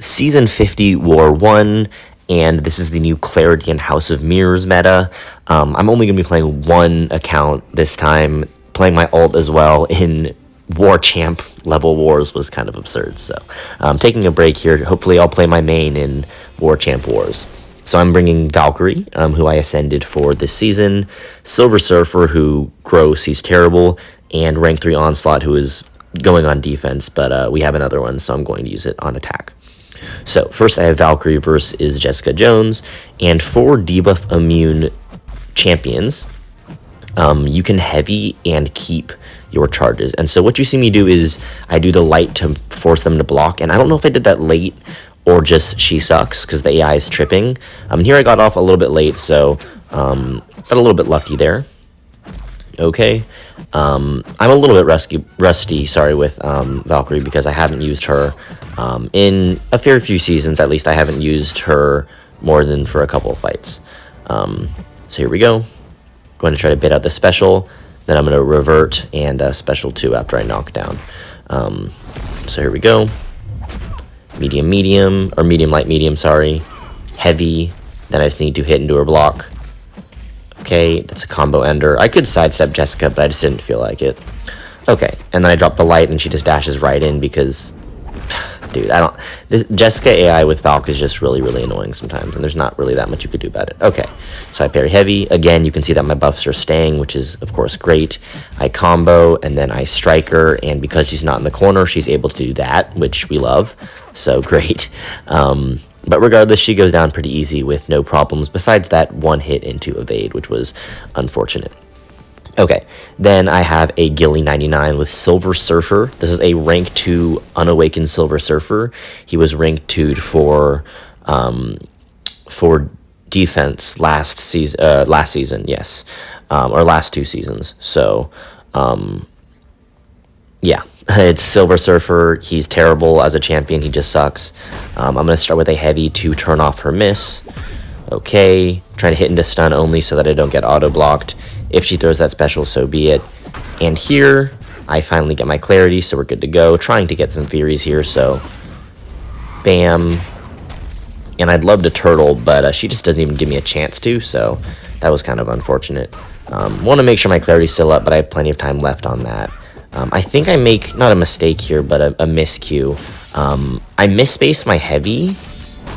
Season 50 War 1, and this is the new Clarity and House of Mirrors meta. I'm only going to be playing one account this time. Playing my ult as well in War Champ level wars was kind of absurd, so I'm taking a break here. Hopefully I'll play my main in War Champ wars. So I'm bringing Valkyrie, who I ascended for this season, Silver Surfer, who gross, he's terrible, and rank 3 Onslaught, who is going on defense, but we have another one, so I'm going to use it on attack. So first I have Valkyrie versus Jessica Jones, and for debuff immune champions, you can heavy and keep your charges. And so what you see me do is I do the light to force them to block, and I don't know if I did that late or just she sucks because the AI is tripping. Here I got off a little bit late, so got a little bit lucky there. Okay, I'm a little bit rusty, sorry, with Valkyrie because I haven't used her in a fair few seasons. At least I haven't used her more than for a couple of fights. So here we go. Going to try to bait out the special, then I'm going to revert and special 2 after I knock down. So here we go. Medium, or medium, light, medium, sorry. Heavy, then I just need to hit into her block. Okay, that's a combo ender. I could sidestep Jessica, but I just didn't feel like it. Okay, and then I drop the light and she just dashes right in because, dude, Jessica AI with Valk is just really, really annoying sometimes, and there's not really that much you could do about it. Okay, so I parry heavy. Again, you can see that my buffs are staying, which is, of course, great. I combo, and then I strike her, and because she's not in the corner, she's able to do that, which we love, so great. But regardless, she goes down pretty easy with no problems, besides that one hit into evade, which was unfortunate. Okay, then I have a Guilly 99 with Silver Surfer. This is a rank 2 unawakened Silver Surfer. He was rank 2'd for defense last season, yes, or last 2 seasons. So, yeah, it's Silver Surfer. He's terrible as a champion. He just sucks. I'm going to start with a heavy to turn off her miss. Okay, trying to hit into stun only so that I don't get auto-blocked. If she throws that special, so be it. And here, I finally get my clarity, so we're good to go. Trying to get some Furies here, so bam. And I'd love to turtle, but she just doesn't even give me a chance to, so that was kind of unfortunate. Want to make sure my clarity's still up, but I have plenty of time left on that. I think I make, not a mistake here, but a miscue. I misspaced my heavy.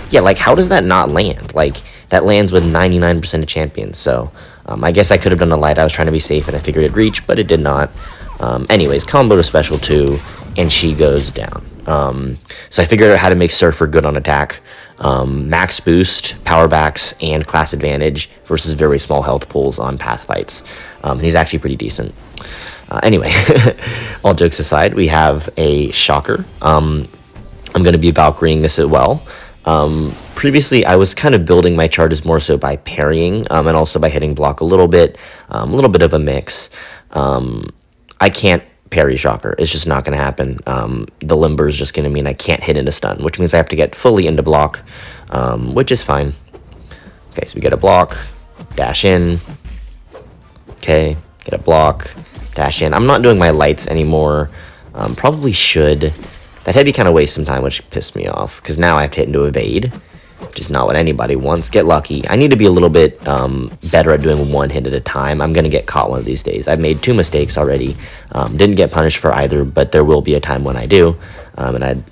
Yeah, like, how does that not land? Like, that lands with 99% of champions, so I guess I could have done a light. I was trying to be safe, and I figured it'd reach, but it did not. Anyways, combo to special 2, and she goes down. So I figured out how to make Surfer good on attack. Max boost, power backs, and class advantage versus very small health pools on path fights. He's actually pretty decent. Anyway, all jokes aside, we have a Shocker. I'm going to be Valkyrieing this as well. Previously, I was kind of building my charges more so by parrying, and also by hitting block a little bit of a mix. I can't parry Shocker. It's just not going to happen. The limber is just going to mean I can't hit into stun, which means I have to get fully into block, which is fine. Okay, so we get a block, dash in. Okay, get a block, dash in. I'm not doing my lights anymore. Probably should. That heavy kind of wastes some time, which pissed me off, because now I have to hit into evade, which is not what anybody wants. Get lucky. I need to be a little bit better at doing one hit at a time. I'm going to get caught one of these days. I've made 2 mistakes already. Didn't get punished for either, but there will be a time when I do, and I'd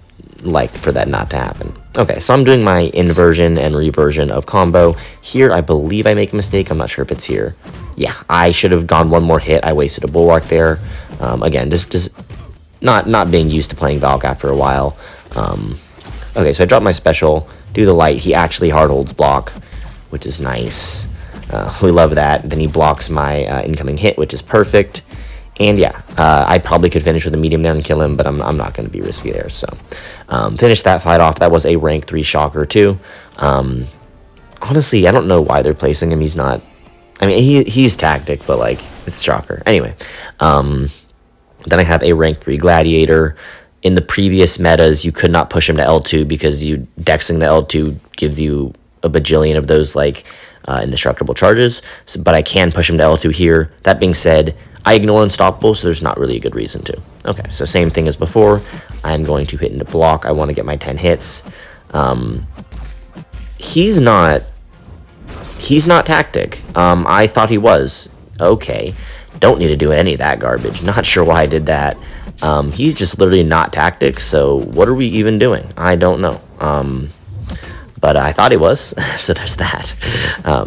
like for that not to happen. Okay, so I'm doing my inversion and reversion of combo. Here, I believe I make a mistake. I'm not sure if it's here. Yeah, I should have gone one more hit. I wasted a bulwark there. Again, just not being used to playing Valk after a while. Okay, so I drop my special, do the light. He actually hard holds block, which is nice. We love that. Then he blocks my incoming hit, which is perfect. And yeah, I probably could finish with a medium there and kill him, but I'm not going to be risky there. So finish that fight off. That was a rank 3 Shocker too. Honestly, I don't know why they're placing him. He's not. I mean, he's tactic, but like it's Shocker. Anyway, then I have a rank 3 Gladiator. In the previous metas, you could not push him to L2 because dexing the L2 gives you a bajillion of those like indestructible charges. So, but I can push him to L2 here. That being said, I ignore Unstoppable, so there's not really a good reason to. Okay, so same thing as before. I'm going to hit into block. I want to get my 10 hits. He's not tactic. I thought he was. Okay. Don't need to do any of that garbage. Not sure why I did that. He's just literally not tactic, so what are we even doing? I don't know. But I thought he was, so there's that.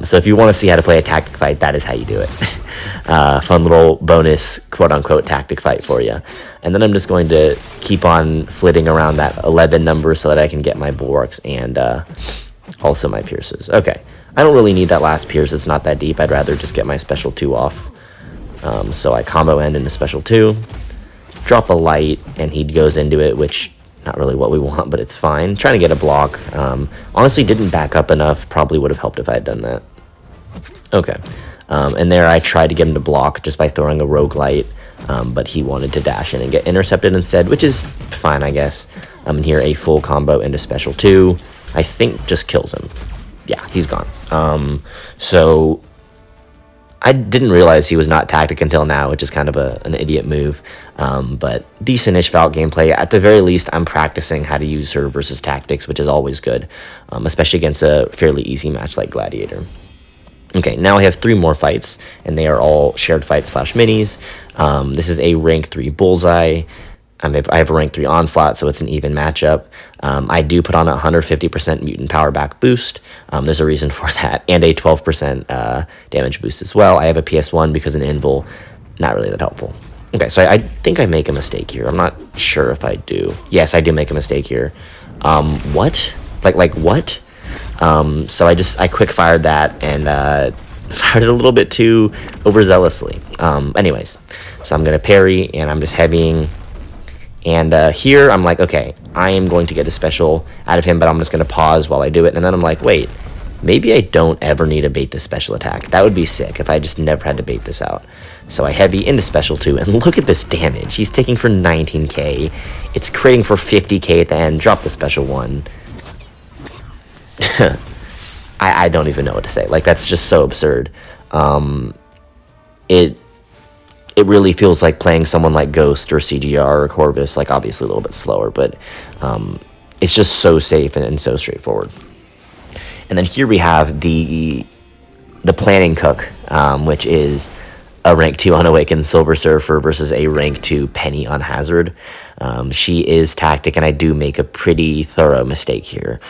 So if you want to see how to play a tactic fight, that is how you do it. Fun little bonus, quote-unquote, tactic fight for you. And then I'm just going to keep on flitting around that 11 number so that I can get my bulwarks and also my pierces. Okay, I don't really need that last pierce. It's not that deep. I'd rather just get my special 2 off. So I combo end into special 2, drop a light, and he goes into it, which... not really what we want, but it's fine. Trying to get a block. Honestly, didn't back up enough. Probably would have helped if I had done that. Okay. And there I tried to get him to block just by throwing a rogue light, but he wanted to dash in and get intercepted instead, which is fine, I guess. And here a full combo into special 2. I think just kills him. Yeah, he's gone. So... I didn't realize he was not tactic until now, which is kind of an idiot move. But decent-ish Valk gameplay. At the very least, I'm practicing how to use her versus tactics, which is always good, especially against a fairly easy match like Gladiator. Okay, now I have 3 more fights, and they are all shared fights / minis. This is a rank 3 Bullseye. I have a rank 3 Onslaught, so it's an even matchup. I do put on a 150% mutant power back boost. There's a reason for that, and a 12% damage boost as well. I have a PS1 because an invul, not really that helpful. Okay, so I think I make a mistake here. I'm not sure if I do. Yes, I do make a mistake here. What? Like what? So I quick fired that and fired it a little bit too overzealously. Anyways, so I'm gonna parry and I'm just heavying. And here I'm like, okay, I am going to get a special out of him, but I'm just going to pause while I do it. And then I'm like, wait, maybe I don't ever need to bait this special attack. That would be sick if I just never had to bait this out. So I heavy into special 2, and look at this damage. He's taking for 19k. It's critting for 50k at the end. Drop the special 1. I don't even know what to say. Like, that's just so absurd. It really feels like playing someone like Ghost or CGR or Corvus, like obviously a little bit slower, but it's just so safe and so straightforward. And then here we have the Planning Cook, which is a rank 2 Unawakened Silver Surfer versus a rank 2 Peni on Hazard. She is tactic, and I do make a pretty thorough mistake here.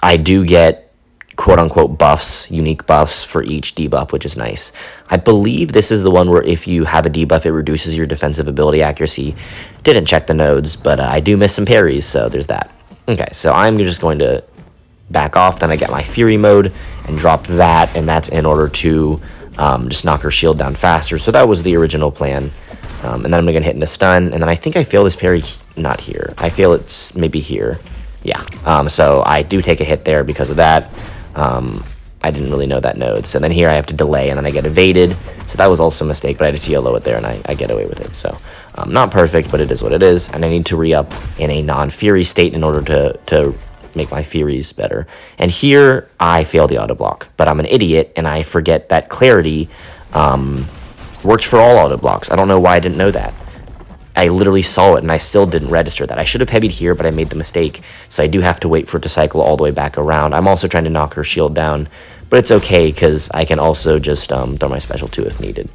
I do get quote-unquote buffs, unique buffs for each debuff, which is nice. I believe this is the one where if you have a debuff, it reduces your defensive ability accuracy. Didn't check the nodes, but I do miss some parries, so there's that. Okay, so I'm just going to back off, then I get my Fury mode and drop that, and that's in order to just knock her shield down faster. So that was the original plan. And then I'm going to hit into stun, and then I think I fail this parry, not here. I feel it's maybe here. Yeah, so I do take a hit there because of that. I didn't really know that node. So then here I have to delay, and then I get evaded. So that was also a mistake, but I just yellow it there, and I get away with it. So not perfect, but it is what it is. And I need to re-up in a non-Fury state in order to make my Furies better. And here I fail the auto block, but I'm an idiot, and I forget that Clarity works for all auto blocks. I don't know why I didn't know that. I literally saw it, and I still didn't register that. I should have heavied here, but I made the mistake, so I do have to wait for it to cycle all the way back around. I'm also trying to knock her shield down, but it's okay, because I can also just throw my special 2 if needed.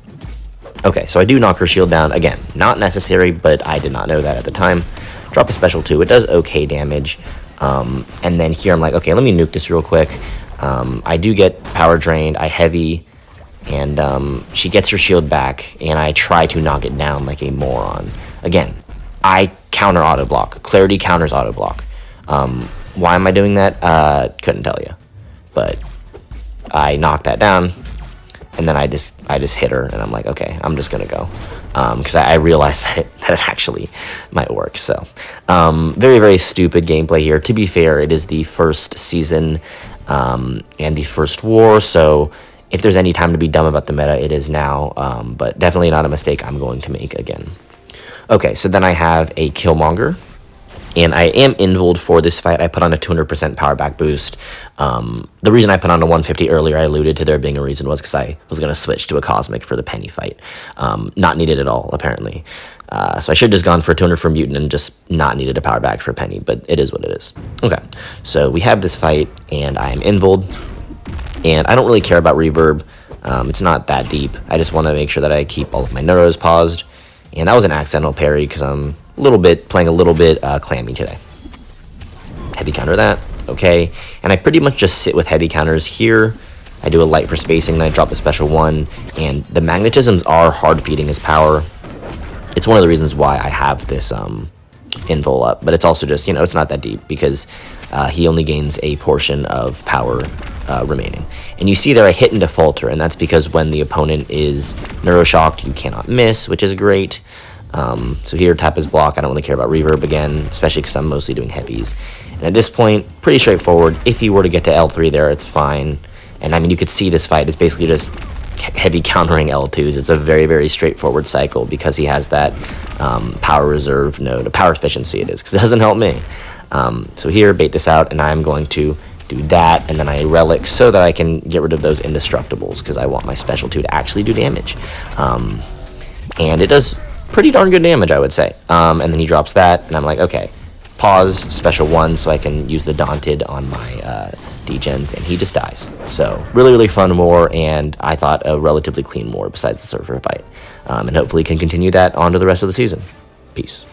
Okay, so I do knock her shield down. Again, not necessary, but I did not know that at the time. Drop a special 2. It does okay damage. And then here I'm like, okay, let me nuke this real quick. I do get power drained. I heavy, and she gets her shield back, and I try to knock it down like a moron. Again, I counter auto block. Clarity counters auto block. Why am I doing that? Couldn't tell you. But I knocked that down, and then I just hit her, and I'm like, okay, I'm just gonna go, because I realized that it actually might work. So very, very stupid gameplay here. To be fair, it is the first season and the first war, so if there's any time to be dumb about the meta, it is now, but definitely not a mistake I'm going to make again. Okay, so then I have a Killmonger, and I am invuled for this fight. I put on a 200% power back boost. The reason I put on a 150 earlier, I alluded to there being a reason, was because I was going to switch to a Cosmic for the Peni fight. Not needed at all, apparently. So I should have just gone for a 200 for Mutant and just not needed a power back for Peni, but it is what it is. Okay, so we have this fight, and I am invuled, and I don't really care about reverb. It's not that deep. I just want to make sure that I keep all of my neuros paused, and that was an accidental parry because I'm playing a little bit clammy today. Heavy counter that, okay, and I pretty much just sit with heavy counters here. I do a light for spacing, then I drop a special one, and the magnetisms are hard feeding his power. It's one of the reasons why I have this invul up, but it's also just, it's not that deep because he only gains a portion of power remaining. And you see there I hit into falter, and that's because when the opponent is neuroshocked, you cannot miss, which is great. So here, tap his block. I don't really care about reverb again, especially because I'm mostly doing heavies. And at this point, pretty straightforward. If he were to get to L3 there, it's fine. And I mean, you could see this fight. It's basically just heavy countering L2s. It's a very, very straightforward cycle because he has that power reserve node, power efficiency it is, because it doesn't help me. So here, bait this out, and I'm going to do that, and then I relic so that I can get rid of those indestructibles because I want my special 2 to actually do damage. And it does pretty darn good damage, I would say. And then he drops that, and I'm like, okay, pause, special 1, so I can use the Daunted on my degens, and he just dies. So really, really fun war, and I thought a relatively clean war besides the Surfer fight. And hopefully can continue that on to the rest of the season. Peace.